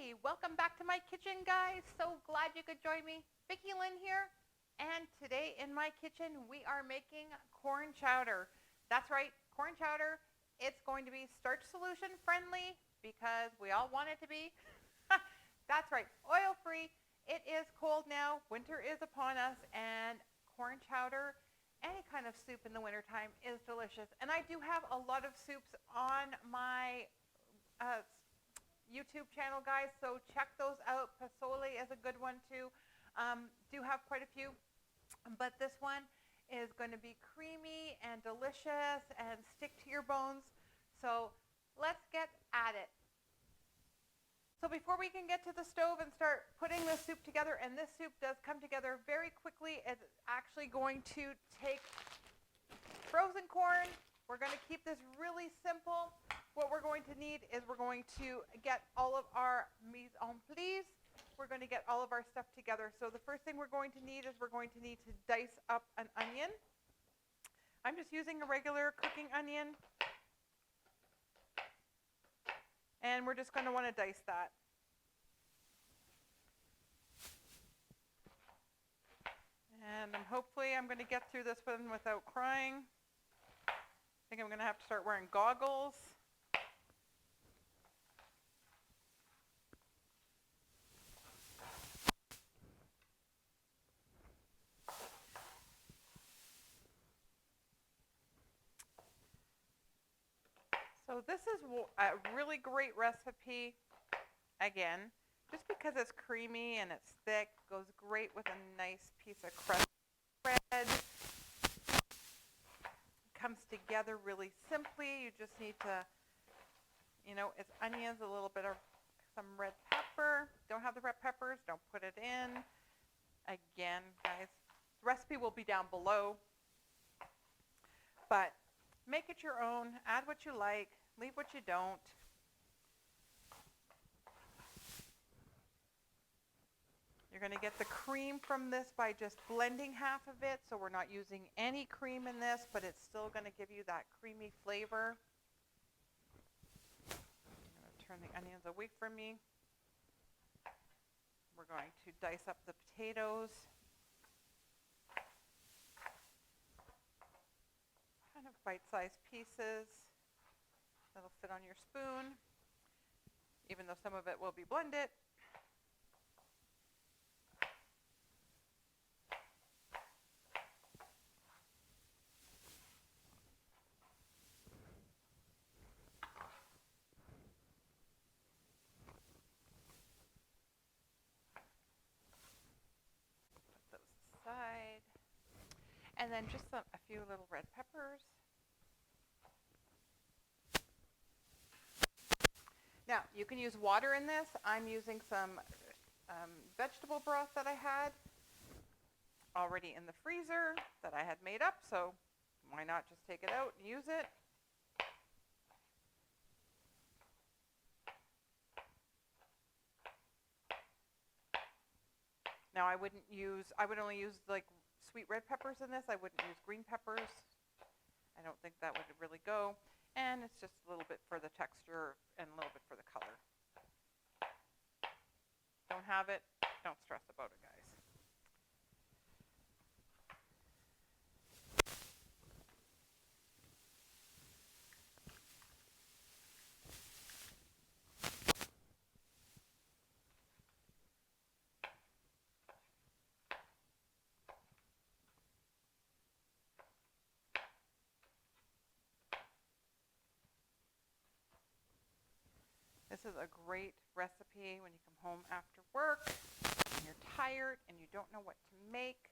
Hey, welcome back to my kitchen, guys. So glad you could join me. Vicki-Lynne here, and today in my kitchen we are making corn chowder. That's right, corn chowder. It's going to be starch solution friendly because we all want it to be. That's right, oil-free. It is cold now, winter is upon us, and corn chowder, any kind of soup in the wintertime is delicious. And I do have a lot of soups on my YouTube channel, guys, so check those out. Pasole is a good one too. Do have quite a few, but this one is going to be creamy and delicious and stick to your bones. So let's get at it. So before we can get to the stove and start putting this soup together, and this soup does come together very quickly, it's actually going to take frozen corn. We're going to keep this really simple. What we're going to need is we're going to get all of our mise en place. We're going to get all of our stuff together. So the first thing we're going to need is we're going to need to dice up an onion. I'm just using a regular cooking onion. And we're just going to want to dice that. And hopefully I'm going to get through this one without crying. I think I'm going to have to start wearing goggles. So this is a really great recipe, again, just because it's creamy and it's thick, goes great with a nice piece of crusty bread. Comes together really simply. You just need to, it's onions, a little bit of some red pepper. Don't have the red peppers, don't put it in. Again, guys, the recipe will be down below, but make it your own. Add what you like, leave what you don't. You're going to get the cream from this by just blending half of it, so we're not using any cream in this, but it's still going to give you that creamy flavor. I'm going to turn the onions away from me. We're going to dice up the potatoes. Kind of bite-sized pieces that'll fit on your spoon, even though some of it will be blended. Put those aside. And then just a few little red peppers. Now, you can use water in this. I'm using some vegetable broth that I had already in the freezer that I had made up, so why not just take it out and use it? Now, I would only use like sweet red peppers in this. I wouldn't use green peppers. I don't think that would really go. And it's just a little bit for the texture and a little bit for the color. Don't have it, don't stress about it, guys. This is a great recipe when you come home after work and you're tired and you don't know what to make.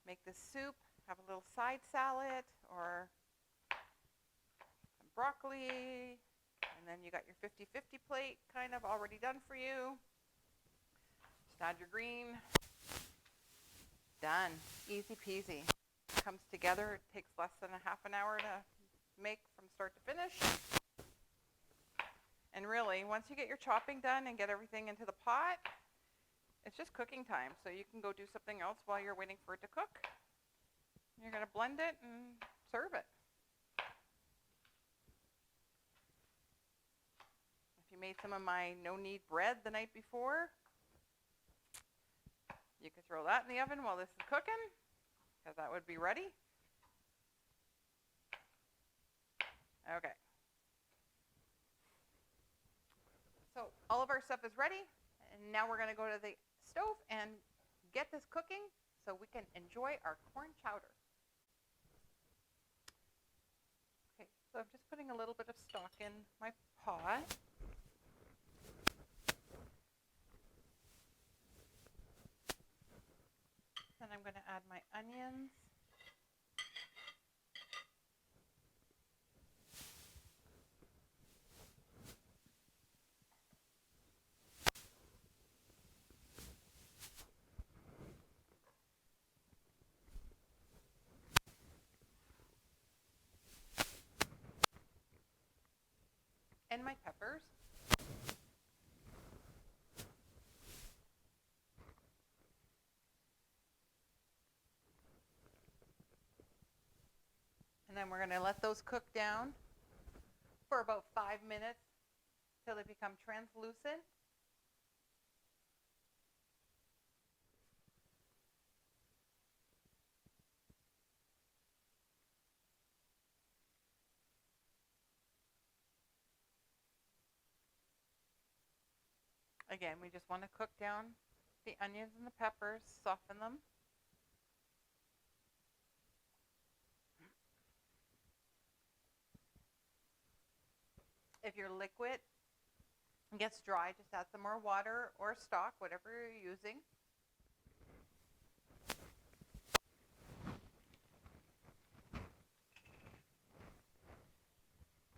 Make this soup, have a little side salad or some broccoli, and then you got your 50-50 plate kind of already done for you. Just add your green. Done. Easy peasy. Comes together. It takes less than a half an hour to make from start to finish. And really, once you get your chopping done and get everything into the pot, it's just cooking time. So you can go do something else while you're waiting for it to cook. You're going to blend it and serve it. If you made some of my no-knead bread the night before, you could throw that in the oven while this is cooking, because that would be ready. Okay. So all of our stuff is ready, and now we're going to go to the stove and get this cooking so we can enjoy our corn chowder. Okay, so I'm just putting a little bit of stock in my pot. Then I'm going to add my onions. And my peppers. And then we're going to let those cook down for about 5 minutes till they become translucent. Again, we just want to cook down the onions and the peppers, soften them. If your liquid gets dry, just add some more water or stock, whatever you're using.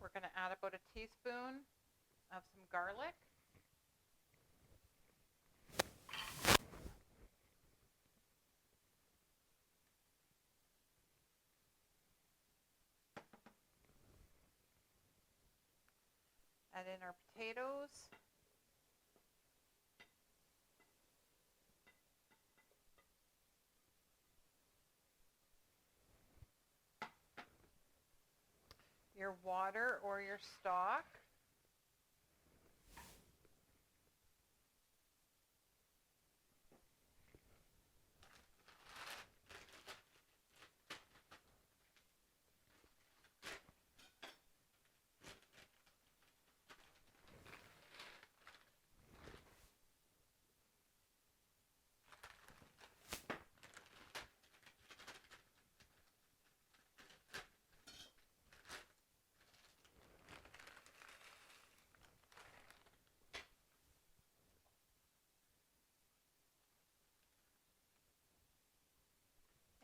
We're going to add about a teaspoon of some garlic. Add in our potatoes. Your water or your stock.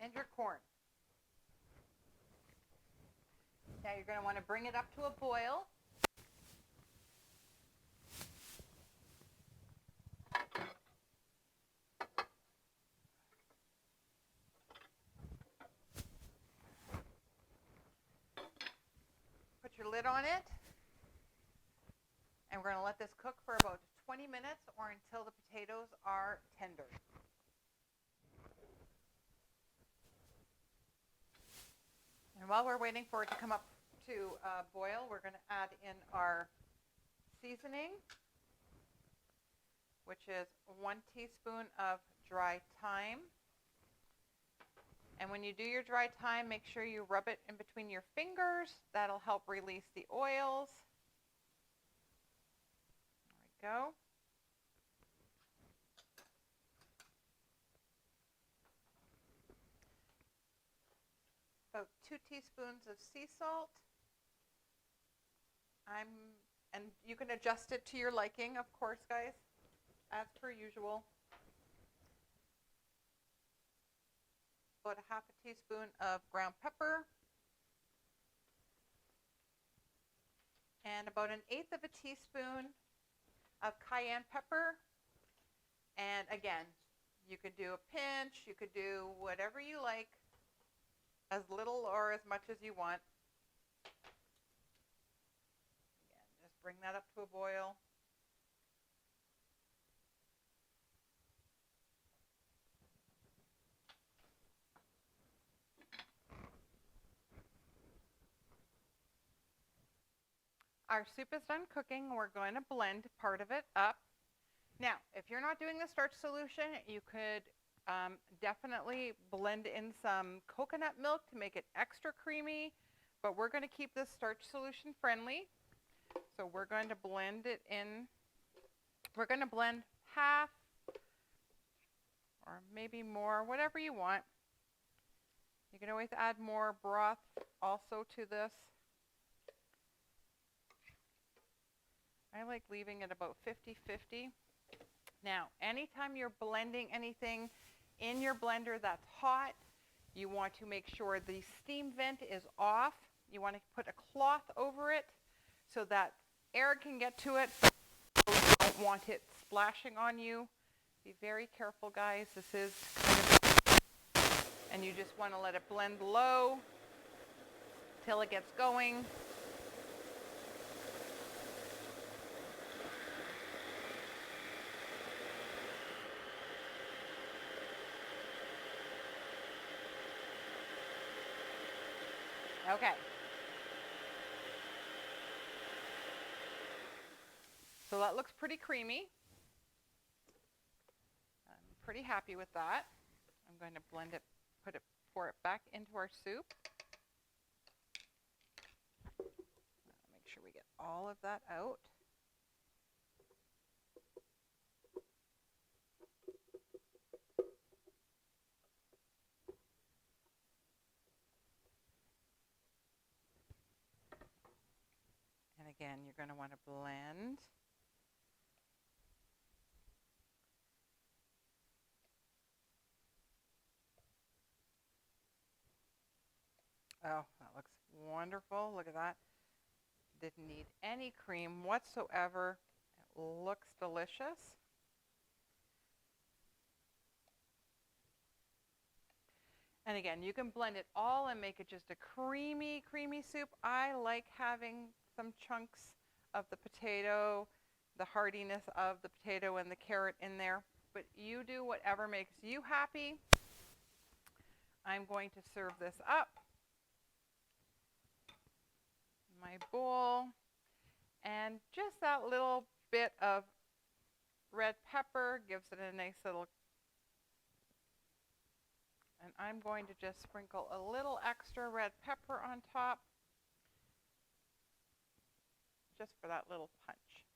And your corn. Now you're going to want to bring it up to a boil. Put your lid on it. And we're going to let this cook for about 20 minutes or until the potatoes are tender. And while we're waiting for it to come up to boil, we're going to add in our seasoning, which is 1 teaspoon of dry thyme. And when you do your dry thyme, make sure you rub it in between your fingers. That'll help release the oils. There we go. About 2 teaspoons of sea salt. And you can adjust it to your liking, of course, guys, as per usual. About a half a teaspoon of ground pepper. And about 1/8 of a teaspoon of cayenne pepper. And again, you could do a pinch, you could do whatever you like, as little or as much as you want. Again, just bring that up to a boil. our soup is done cooking. We're going to blend part of it up. Now, if you're not doing the starch solution, you could definitely blend in some coconut milk to make it extra creamy, but we're going to keep this starch solution friendly. So we're going to blend it in. We're going to blend half or maybe more, whatever you want. You can always add more broth also to this. I like leaving it about 50-50. Now, anytime you're blending anything in your blender that's hot, you want to make sure the steam vent is off. You want to put a cloth over it so that air can get to it. You don't want it splashing on you. Be very careful, guys. This is kind of, and you just want to let it blend low till it gets going. Okay. So that looks pretty creamy. I'm pretty happy with that. I'm going to blend it, pour it back into our soup. Make sure we get all of that out. And again, you're going to want to blend. Oh, that looks wonderful. Look at that. Didn't need any cream whatsoever. It looks delicious. And again, you can blend it all and make it just a creamy, creamy soup. I like having some chunks of the potato, the hardiness of the potato and the carrot in there. But you do whatever makes you happy. I'm going to serve this up. My bowl, and just that little bit of red pepper gives it a nice little, and I'm going to just sprinkle a little extra red pepper on top just for that little punch.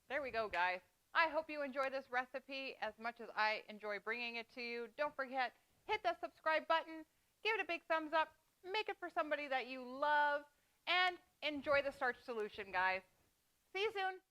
There we go, guys. I hope you enjoy this recipe as much as I enjoy bringing it to you. Don't forget, hit the subscribe button, give it a big thumbs up, make it for somebody that you love, and enjoy the starch solution, guys. See you soon.